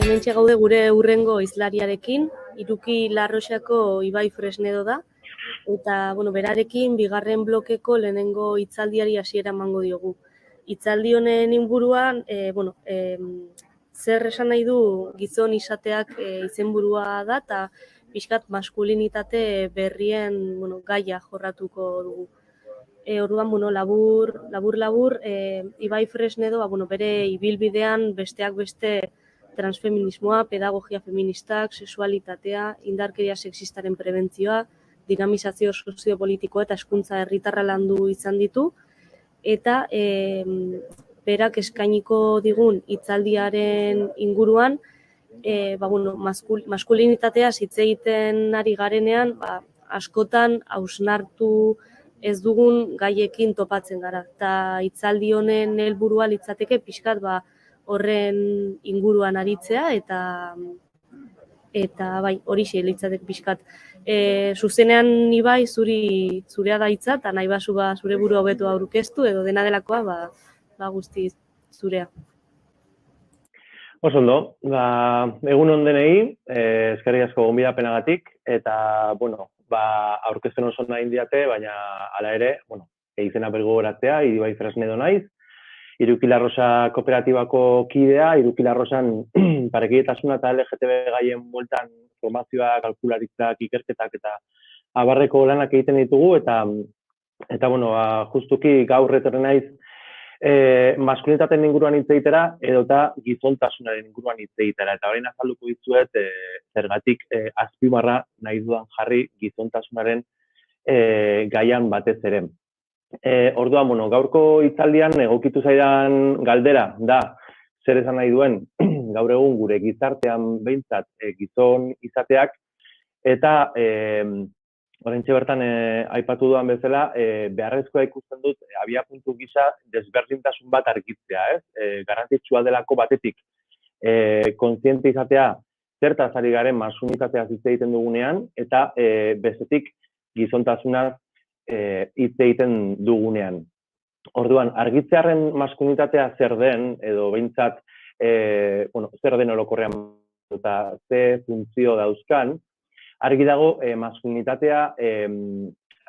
Hementxe gaude gure hurrengo hizlariarekin, Iruki Larroxako Ibai Fresnedo da, eta berarekin bigarren blokeko lehenengo hitzaldiari hasiera emango diogu. Hitzaldi honen inguruan, zer esan nahi du gizon izateak izenburua da, eta pixkat maskulinitate berrien gaia jorratuko dugu. Orduan, labur, Ibai Fresnedo bere ibilbidean besteak beste transfeminismoa, pedagogia feministak, sexualitatea, indarkeria sexistaren prebentzioa, dinamizazio soziopolitikoa eta hezkuntza herritarra landu izan ditu, eta berak eskainiko digun hitzaldiaren inguruan, maskulinitatea hitz egiten ari garenean, askotan hausnartu ez dugun gaiekin topatzen gara. Eta hitzaldi honen helburua litzateke pixkat horren inguruan aritzea, eta horixe litzateke pixkat. Zuzenean Ibai zurea da hitza, eta nahi bazu zure burua hobeto aurkeztu, edo dena delakoa guzti zurea. Oso ondo, egun on denei, eskerrik asko gonbidapenagatik, eta, aurkezten oso nahi diate, baina hala ere, izena bergogoratzea, Ibai Fresnedo naiz, Iruki Larroxa kooperatibako kidea, Iruki Larroxan parekidetasuna eta LGTB gaien bueltan formazioa, kalkularitzak, ikerketak eta abarreko lanak egiten ditugu, eta justuki gaur etorri naiz maskulinitateen inguruan hitz egitera edota gizontasunaren inguruan hitz egitera. Eta orain azalduko dizuet zergatik azpimarra nahi dudan jarri gizontasunaren gaian batez ere. Orduan, gaurko hitzaldian egokitu zaidan galdera da zer esan nahi duen gaur egun gure gizartean behintzat gizon izateak, eta oraintxe bertan aipatu dudan bezala, beharrezkoa ikusten dut abiapuntu gisa desberdintasun bat argitzea, ez? Garrantzitsua delako batetik kontziente izatea zertaz ari garen maskulinitateaz hitz egiten dugunean, eta bestetik gizontasunaz hitz egiten dugunean. Orduan, argitzearen maskulinitatea zer den, edo behintzat zer den orokorrean eta ze funtzio dauzkan, argi dago maskulinitatea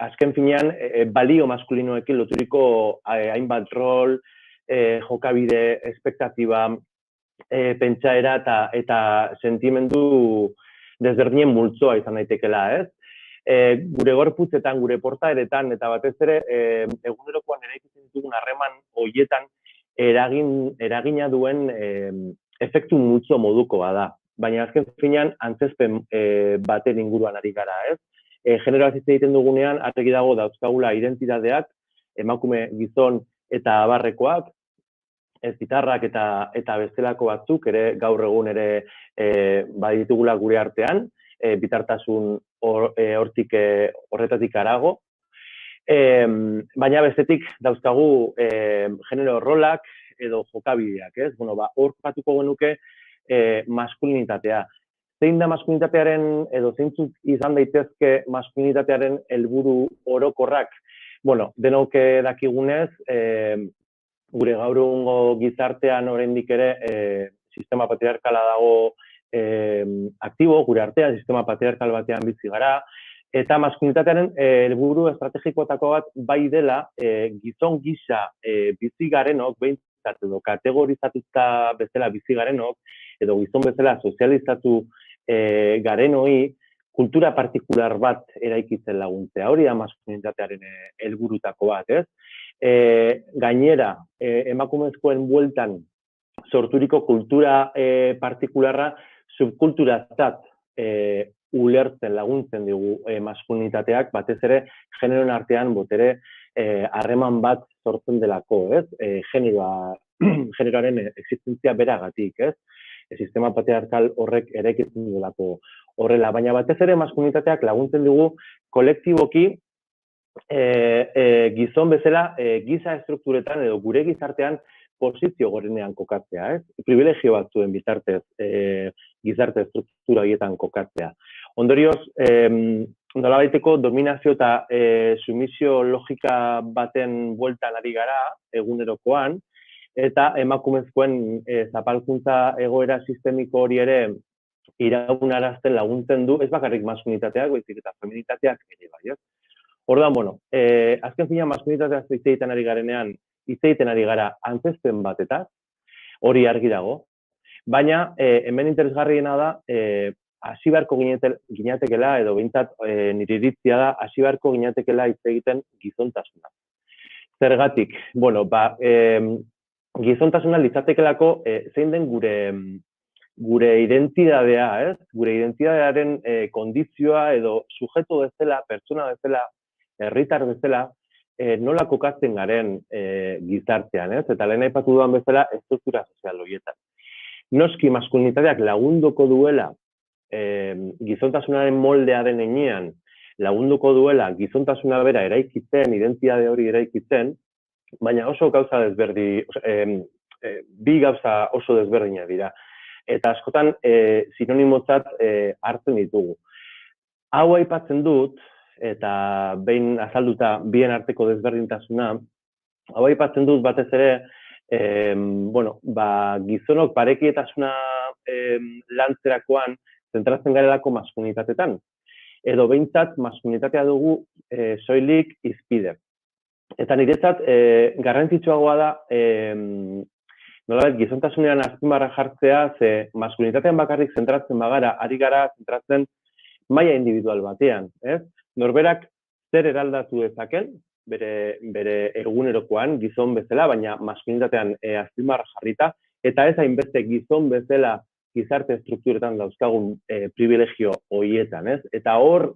azken finean balio maskulinoekin loturiko hainbat rol, jokabide, espektatiba, pentsaera eta sentimendu desberdinen multzoa izan daitekela, ez? Gure gorputzetan, gure portaeretan, eta batez ere egunerokoan eraikitzen ditugun harreman horietan eragina duen efektu multzo modukoa da. Baina azken finean antzezpen baten inguruan ari gara, ez? Generoaz hitz egiten dugunean, argi dago dauzkagula identitateak, emakume, gizon eta abarrekoak, zitarrak eta bestelako batzuk, ere gaur egun ere baditugula gure artean, bitartasun horretatik harago. Baina bestetik dauzkagu genero rolak edo jokabideak, ez? Hor kokatuko genuke maskulinitatea. Zein da maskulinitatearen edo zeintzuk izan daitezke maskulinitatearen helburu orokorrak? Denok dakigunez, gure gaur egungo gizartean oraindik ere sistema patriarkala dago aktibo, gure artean, sistema patriarkal batean bizi gara, eta maskulinitatearen helburu estrategikoetako bat bai dela gizon gisa bizi garenok, behintzat edo kategorizatuta bezala bizi garenok, edo gizon bezala sozializatu garenoi, kultura partikular bat eraikitzen laguntzea. Hori da maskulinitatearen helburutako bat, ez? Gainera, emakumezkoen bueltan sorturiko kultura partikularra subkulturazat ulertzen laguntzen digu maskulinitateak, batez ere generoen artean botere harreman bat sortzen delako, ez? Generoaren existentzia beragatik, ez? Sistema patriarkal horrek eraikitzen delako horrela, baina batez ere maskulinitateak laguntzen dugu kolektiboki gizon bezala giza estrukturetan edo gure gizartean posizio gorenean kokatzea, ez? Privilegio batzuen bitartez gizarte estruktura horietan kokatzea. Ondorioz, nolabaiteko dominazio eta sumisio logika baten bueltan ari gara egunerokoan, eta emakumezkoen zapalkuntza egoera sistemiko hori ere iragunarazten laguntzen du, ez bakarrik maskulinitateak, baizik eta feminitateak ere bai, ez? Orduan, azken fina maskulinitateaz hitz egiten ari garenean, hitz egiten ari gara antzezpen batetaz, hori argi dago, baina hemen interesgarriena da, hasi beharko ginatekela, edo behintzat nire iritzia da, hasi beharko ginatekela hitz egiten gizontasuna. Zergatik, gizontasuna litzatekelako zein den gure identidadea, ez? Gure identidadearen kondizioa edo sujeto bezala, pertsona bezala, herritar bezala, nola kokatzen garen gizartean, ez? Eta lehen aipatu dudan bezala, estruktura sozial horietan. Noski maskulinitateak lagunduko duela gizontasunaren moldea den heinean, lagunduko duela gizontasuna bera eraikitzen, identitate hori eraikitzen, baina oso gauza bi gauza oso desberdina dira. Eta askotan sinonimotzat hartzen ditugu. Hau aipatzen dut, eta behin azalduta bien arteko desberdintasuna, hau aipatzen dut batez ere, gizonok parekietasuna lantzerakoan zentratzen garelako maskulinitatetan. Edo behintzat maskulinitatea dugu soilik hizpide. Eta niretzat garrantzitsuagoa da nolabait gizontasunean azpimarra jartzea, ze maskulinitatean bakarrik zentratzen bagara, ari gara zentratzen maila individual batean, ez? Norberak zer eraldatu dezaken, bere egunerokoan gizon bezala, baina maskulinitatean azpimarra jarrita, eta ez hainbeste gizon bezala gizarte strukturetan dauzkagun privilegio horietan, ez? Eta hor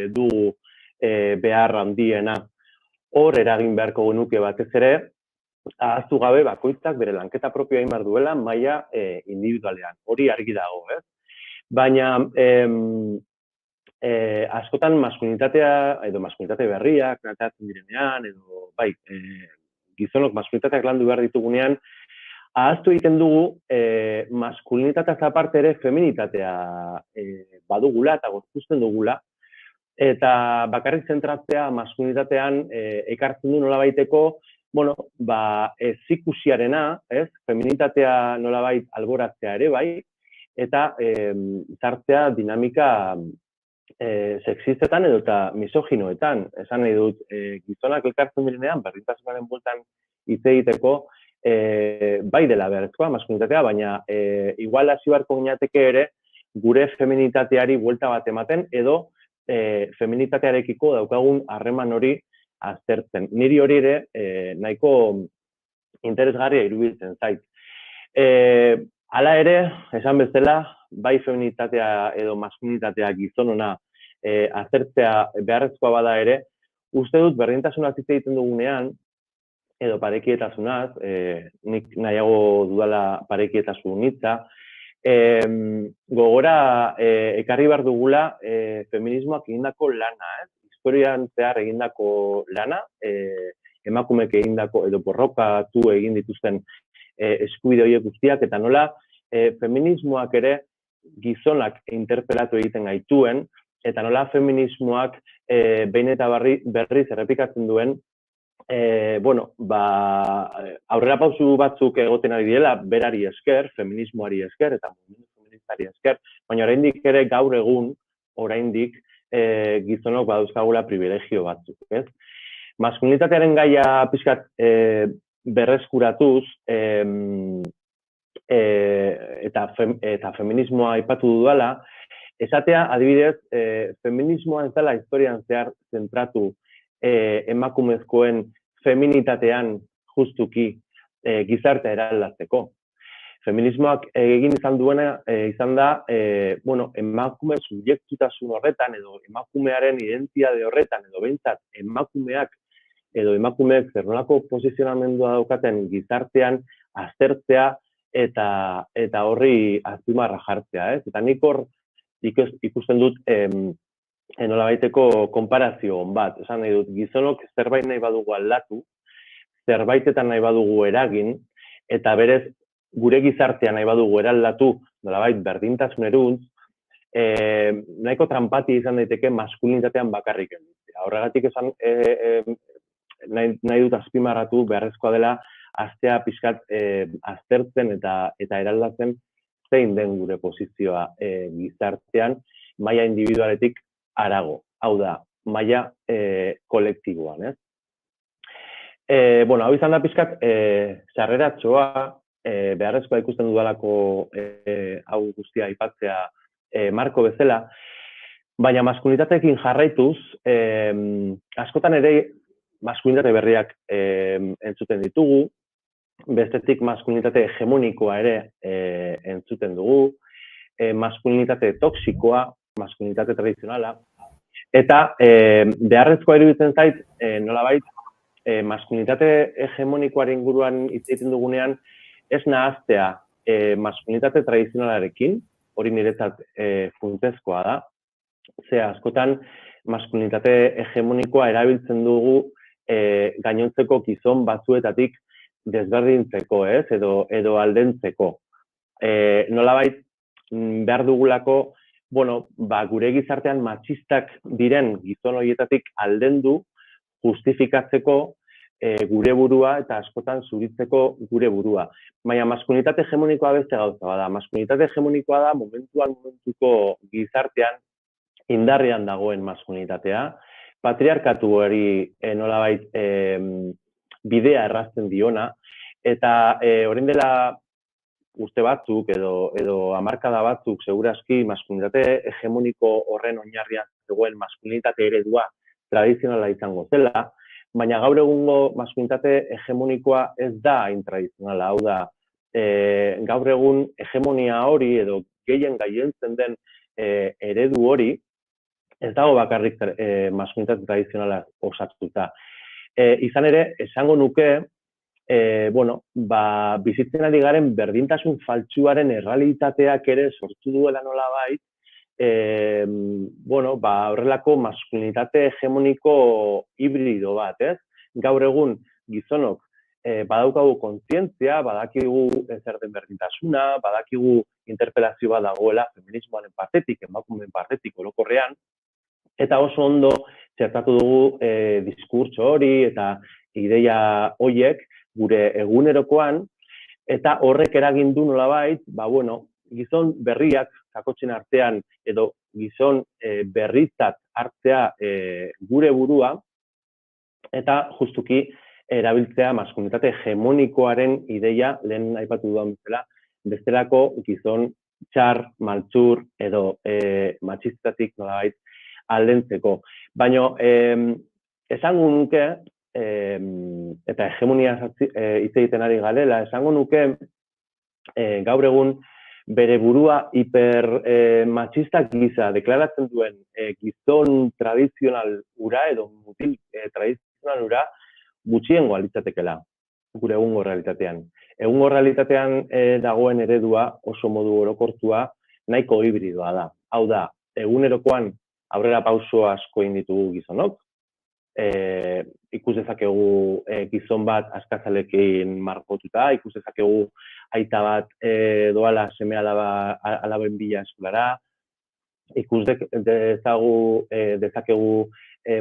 dugu behar handiena, hor eragin beharko genuke batez ere, ahaztu gabe bakoitzak bere lanketa propioa egin behar duela maila individualean. Hori argi dago, ez? Baina askotan maskulinitatea edo maskulinitate berriak planteatzen direnean edo gizonok maskulinitateak landu behar ditugunean, ahaztu egiten dugu maskulinitateaz aparte ere feminitatea badugula eta gorpuzten dugula, eta bakarrik zentratzea maskulinitatean ekartzen du nolabaiteko zikusiarena, ez? Feminitatea nolabait alboratzea ere bai, eta zartzea dinamika sexistetan edo eta misoginoetan. Esan nahi dut, gizonak elkartzen direnean, berdintasunaren bueltan hitz egiteko, bai dela beharrezkoa maskulinitatea, baina igual hasi beharko ginateke ere gure feminitateari buelta bat ematen edo feminitatearekiko daukagun harreman hori aztertzen. Niri hori ere nahiko interesgarria iruditzen zait. Hala ere, esan bezala, bai feminitatea edo maskulinitatea gizonona aztertzea beharrezkoa bada ere, uste dut berdintasunaz hitz egiten dugunean, edo parekietasunaz, nik nahiago dudala parekietasun hitza, gogora ekarri behar dugula feminismoak egindako lana, historian zehar egindako lana, emakumeek egindako edo borrokatu egin dituzten eskubide horiek guztiak, eta nola feminismoak ere gizonak interpelatu egiten gaituen, eta nola feminismoak behin eta berriz errepikatzen duen aurrerapauso batzuk egoten ari direla, berari esker, feminismoari esker, eta mugimendu feministari esker, baina oraindik ere gaur egun, oraindik gizonok badauzkagula privilegio batzuk, ez? Maskulinitatearen gaia pixkat berreskuratuz, eta feminismoa aipatu dudala, esatea, adibidez, feminismoa ez dela historian zehar zentratu emakumezkoen feminitatean justuki gizartea eraldatzeko. Feminismoak egin izan duena izan da, emakume subjektutasun horretan edo emakumearen identitate horretan edo behintzat emakumeak edo emakumeek zer nolako posizionamendua daukaten gizartean aztertzea eta horri azpimarra jartzea, ez? Eta nik hor ikusten dut nolabaiteko konparazio on bat. Esan nahi dut, gizonok zerbait nahi badugu aldatu, zerbaitetan nahi badugu eragin, eta berez gure gizartea nahi badugu eraldatu, nolabait berdintasuneruntz, nahiko tranpati izan daiteke maskulinitatean bakarrik gelditzea. Horregatik esan nahi dut azpimarratu beharrezkoa dela astea pixkat aztertzen eta eraldatzen zein den gure posizioa gizartean maila individualetik harago. Hau da, maila kolektiboan, ez? Bueno, hau izan da pixkat sarreratxoa, beharrezkoa ikusten dudalako hau guztia aipatzea marko bezala, baina maskulinitateekin jarraituz, askotan ere maskulinitate berriak entzuten ditugu, bestetik maskulinitate hegemonikoa ere entzuten dugu, maskulinitate toksikoa, maskulinitate tradizionala, eta beharrezkoa iruditzen zait, nolabait, maskulinitate hegemonikoaren inguruan hitz egiten dugunean, ez nahaztea maskulinitate tradizionalarekin, hori niretzat funtsezkoa da, ze askotan maskulinitate hegemonikoa erabiltzen dugu gainontzeko gizon batzuetatik desberdintzeko, ez, edo aldentzeko. Nolabait, behar dugulako, bueno, gure gizartean matxistak diren gizon horietatik aldendu, justifikatzeko gure burua eta askotan zuritzeko gure burua. Baina maskulinitate hegemonikoa beste gauza bada. Maskulinitate hegemonikoa da momentuko gizartean indarrean dagoen maskulinitatea, patriarkatu hori nolabait bidea errazten diona, eta orain dela urte batzuk edo hamarkada batzuk segurazki maskulinitate hegemoniko horren oinarrian zegoen maskulinitate eredua tradizionala izango zela, baina gaur egungo maskulinitate hegemonikoa ez da hain tradizionala, hau da, gaur egun hegemonia hori edo gehien gailentzen den eredu hori, ez dago bakarrik maskulinitate tradizionala osatuta. Izan ere, esango nuke, bizitzen ari garen berdintasun faltsuaren errealitateak ere sortu duela nolabait, horrelako maskulinitate hegemoniko hibrido bat, ez? Gaur egun gizonok badaukagu kontzientzia, badakigu zer den berdintasuna, badakigu interpelazio bat dagoela feminismoaren partetik, emakumeen partetik orokorrean, eta oso ondo txertatu dugu diskurtso hori eta ideia horiek gure egunerokoan, eta horrek eragin du nolabait, gizon berriak kakotxen artean edo gizon berritzat hartzea gure burua, eta justuki erabiltzea maskulinitate hegemonikoaren ideia, lehen aipatu dudan bezala, bestelako gizon txar, maltzur edo matxistatik nolabait aldentzeko. Baina, esango nuke, eta hegemonia hitz egiten ari garela, esango nuke gaur egun bere burua hipermatxistak gisa deklaratzen duen gizon tradizional ura edo mutil tradizional ura gutxiengoa litzatekela gure egungo realitatean. Egungo realitatean dagoen eredua oso modu orokortua nahiko hibridoa da. Hau da, egunerokoan aurrera pauso asko egin ditugu gizonok, ikus dezakegu gizon bat askazalekin markotuta, ikus dezakegu aita bat doala seme alaben bila eskolara, ikus dezakegu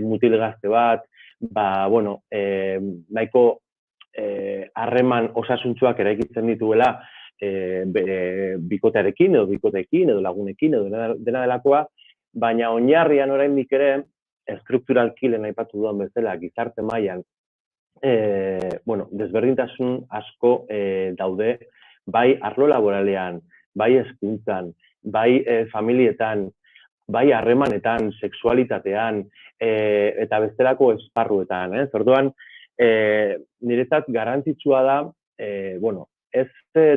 mutil gazte bat, nahiko harreman osasuntsuak eraikitzen dituela bikotearekin edo bikoteekin edo lagunekin edo dena delakoa, baina oinarrian oraindik ere estrukturalki lehen aipatu dudan bezala gizarte mailan desberdintasun asko daude, bai arlo laboralean, bai hezkuntzan, bai familietan, bai harremanetan, sexualitatean eta bestelako esparruetan. Orduan, niretzat garrantzitsua da, ez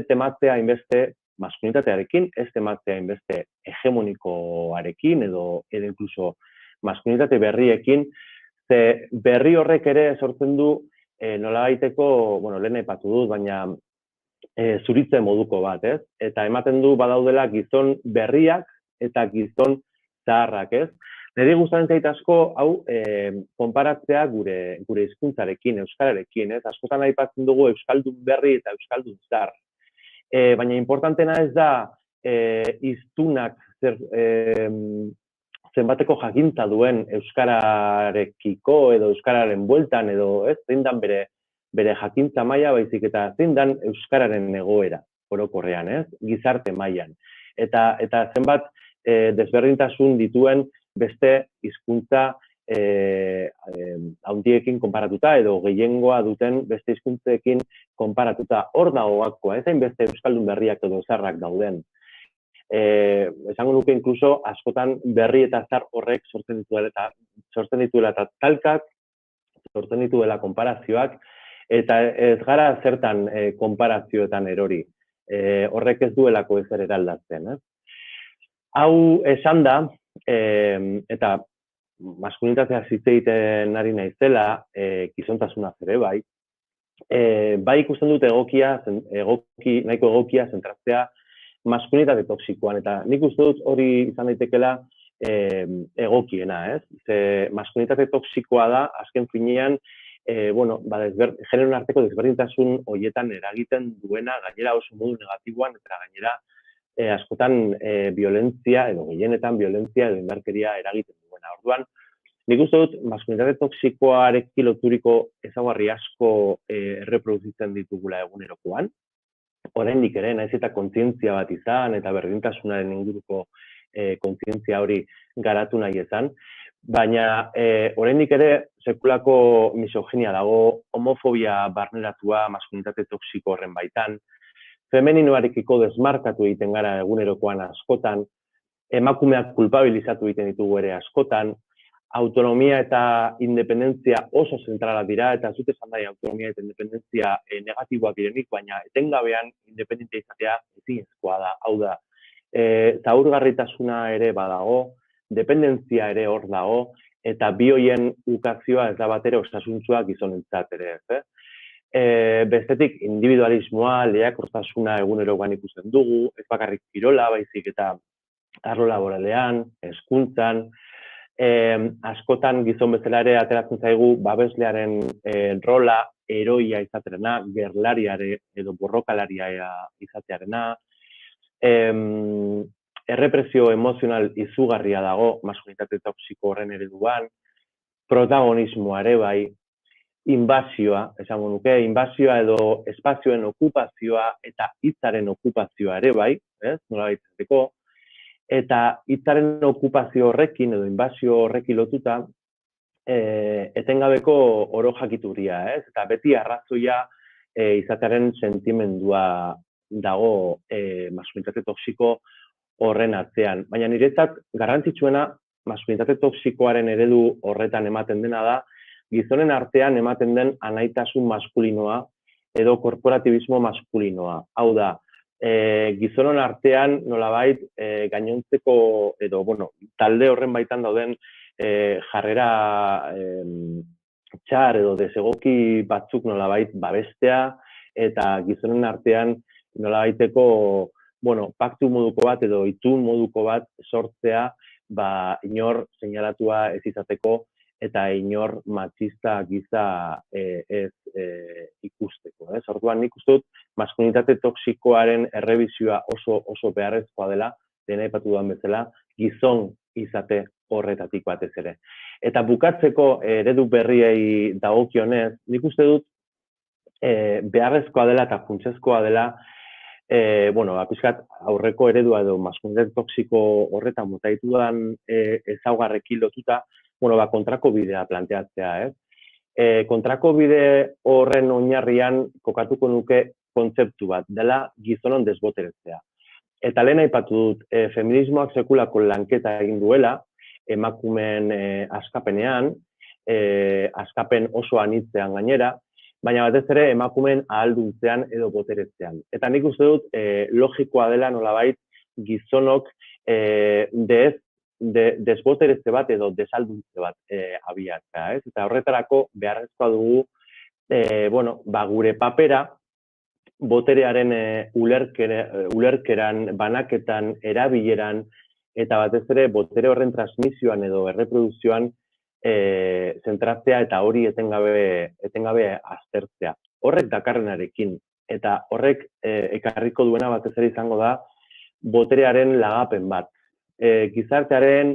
tematzea hainbeste maskulinitatearekin, ez tematzea hainbeste hegemonikoarekin edo inkluso maskulinitate berriekin, ze berri horrek ere sortzen du nolabaiteko, lehen aipatu dut, baina zuritze moduko bat, ez? Eta ematen du badaudela gizon berriak eta gizon zaharrak, ez? Niri gustatzen zait asko hau konparatzea gure hizkuntzarekin, euskararekin, ez? Askotan aipatzen dugu euskaldun berri eta euskaldun zahar. Baina importantena ez da hiztunak zenbateko jakintza duen euskararekiko edo euskararen bueltan edo ez, zein dan bere bere jakintza maila, baizik eta zein dan euskararen egoera orokorrean, ez? Gizarte mailan. Eta zenbat desberdintasun dituen beste hizkuntza handiekin konparatuta edo gehiengoa duten beste hizkuntzekin konparatuta. Hor dago gakoa, ez hainbeste euskaldun berriak edo zaharrak dauden. Esango nuke inkluso askotan berri eta zahar horrek sortzen dituela eta talkak, sortzen dituela konparazioak, eta ez gara zertan konparazioetan erori. Horrek ez duelako ezer eraldatzen. Hau esan da, eta maskulinitatea hitz egiten ari naizela, gizontasunaz ere bai, bai ikusten dut nahiko egokia zentratzea maskulinitate toxikoan, eta nik uste dut hori izan daitekeela egokiena, ez? Ze maskulinitate toxikoa da, azken finean, generoen arteko desberdintasun horietan eragiten duena, gainera oso modu negatiboan, eta gainera askotan violentzia, edo gehienetan violentzia edo indarkeria eragiten duena. Orduan, nik uste dut, maskulinitate toxikoarekin loturiko ezaugarri asko erreproduzitzen ditugula egunerokoan. Oraindik ere, naiz eta kontzientzia bat izan, eta berdintasunaren inguruko kontzientzia hori garatu nahi izan, baina oraindik ere sekulako misoginia dago, homofobia barneratua maskulinitate toxiko horren baitan, femeninoarekiko desmarkatu egiten gara egunerokoan askotan, emakumeak kulpabilizatu egiten ditugu ere askotan, autonomia eta independentzia oso zentrala dira, eta zut esan daia autonomia eta independentzia negatiboak direnik, baina etengabean independentzia izatea ezinezkoa da. Hau da, zaurgarritasuna ere badago, dependentzia ere hor dago, eta bi horien ukazioa ez da batera osasuntsua gizonentzat ere, ez? Bestetik individualismoa, lehiakortasuna egunerokoan ikusten dugu, ez bakarrik kirola, baizik eta arlo laboralean, hezkuntzan, askotan gizon bezala ere ateratzen zaigu babeslearen rola heroia izatearena, gerlariare edo borrokalaria izatearena, errepresio emozional izugarria dago maskulinitate toxiko horren ereduan, protagonismoa ere bai, inbasioa, esango nuke, inbasioa edo espazioen okupazioa eta hitzaren okupazioa ere bai, nola baitzeko, eta hitzaren okupazio horrekin edo inbasio horrekin lotuta etengabeko oro jakituria, eta beti arrazoia izatearen sentimendua dago maskulinitate toxiko horren atzean. Baina niretzat garrantzitsuena maskulinitate toxikoaren eredu horretan ematen dena da, gizonen artean ematen den anaitasun maskulinoa edo korporatibismo maskulinoa. Hau da, gizonon artean nolabait gainontzeko edo, talde horren baitan dauden jarrera txar edo desegoki batzuk nolabait babestea eta gizonen artean nolabaiteko paktu moduko bat edo itun moduko bat sortzea inor seinalatua ez izateko eta inor matxista giza ez ikusteko. Orduan nik uste dut maskulinitate toxikoaren errebizioa oso beharrezkoa dela, dena aipatu dudan bezala, gizon izate horretatik batez ere. Eta bukatzeko eredu berriei dagokionez, nik uste dut beharrezkoa dela eta funtsezkoa dela pixkat aurreko eredua edo maskulinitate toxiko horretan motaitu dan ezaugarrekin lotuta, kontrako bidea planteatzea, kontrako bide horren oinarrian kokatuko nuke kontzeptu bat, dela gizonon desboteretzea. Eta lehen aipatu dut, feminismoak sekulako lanketa egin duela, emakumeen askapenean, askapen oso anitzean gainera, baina batez ere emakumeen ahalduntzean edo boteretzean. Eta nik uste dut, logikoa dela nolabait gizonok desboteretze bat edo desalduntze bat abiatzea. Eta horretarako beharrezkoa dugu gure papera boterearen ulerkeran, banaketan, erabileran, eta batez ere botere horren transmisioan edo erreprodukzioan zentratzea eta hori etengabe aztertzea. Horrek dakarrenarekin, eta horrek ekarriko duena batez ere izango da boterearen lagapen bat. Gizartearen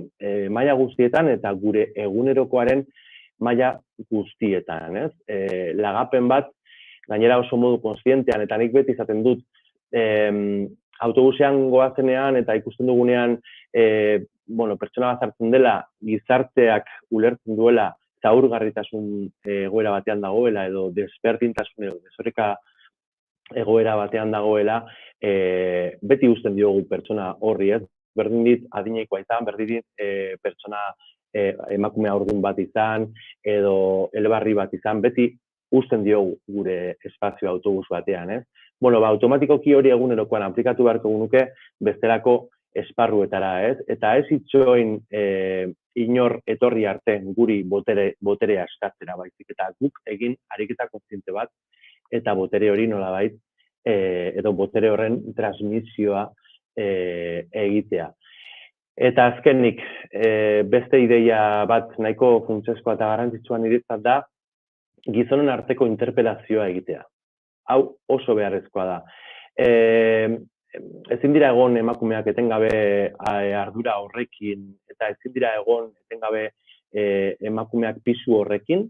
maila guztietan eta gure egunerokoaren maila guztietan. Lagapen bat gainera oso modu konstientean, eta nik beti izaten dut, autobusean goazenean eta ikusten dugunean pertsona bat hartzen dela, gizarteak ulertzen duela zaurgarritasun egoera batean dagoela edo desberdintasun edo desoreka egoera batean dagoela, beti uzten diogu pertsona horri, ez? Berdin dit adinekoa izan, berdin dit pertsona emakume haurdun bat izan edo elbarri bat izan, beti uzten diogu gure espazio autobus batean, ez? Automatikoki hori egunerokoan aplikatu beharko genuke bestelako esparruetara, ez? Eta ez itxoin inor etorri arte guri boterea eskatzera baizik, eta guk egin ariketa kontziente bat, eta botere hori nolabait, edo botere horren transmisioa egitea. Eta azkenik, beste ideia bat nahiko funtsezkoa eta garrantzitsua niretzat da, gizonen arteko interpelazioa egitea. Hau oso beharrezkoa da. Ezin dira egon emakumeak etengabe ardura horrekin, eta ezin dira egon etengabe emakumeak pisu horrekin.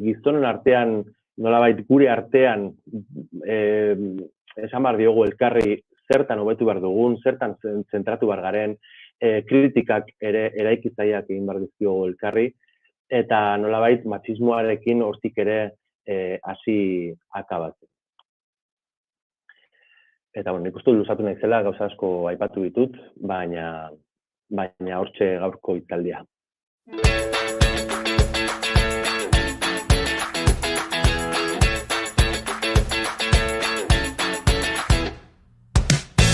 Gizonen artean, nolabait gure artean, esan behar diogu elkarri zertan hobetu behar dugun, zertan zentratu behar garen, kritikak ere eraikitzaileak egin behar dizkiogu elkarri, eta nolabait matxismoarekin hortik ere hasi akabatzen. Eta nik uste luzatu naizela, gauza asko aipatu ditut, baina hortxe gaurko hitzaldia.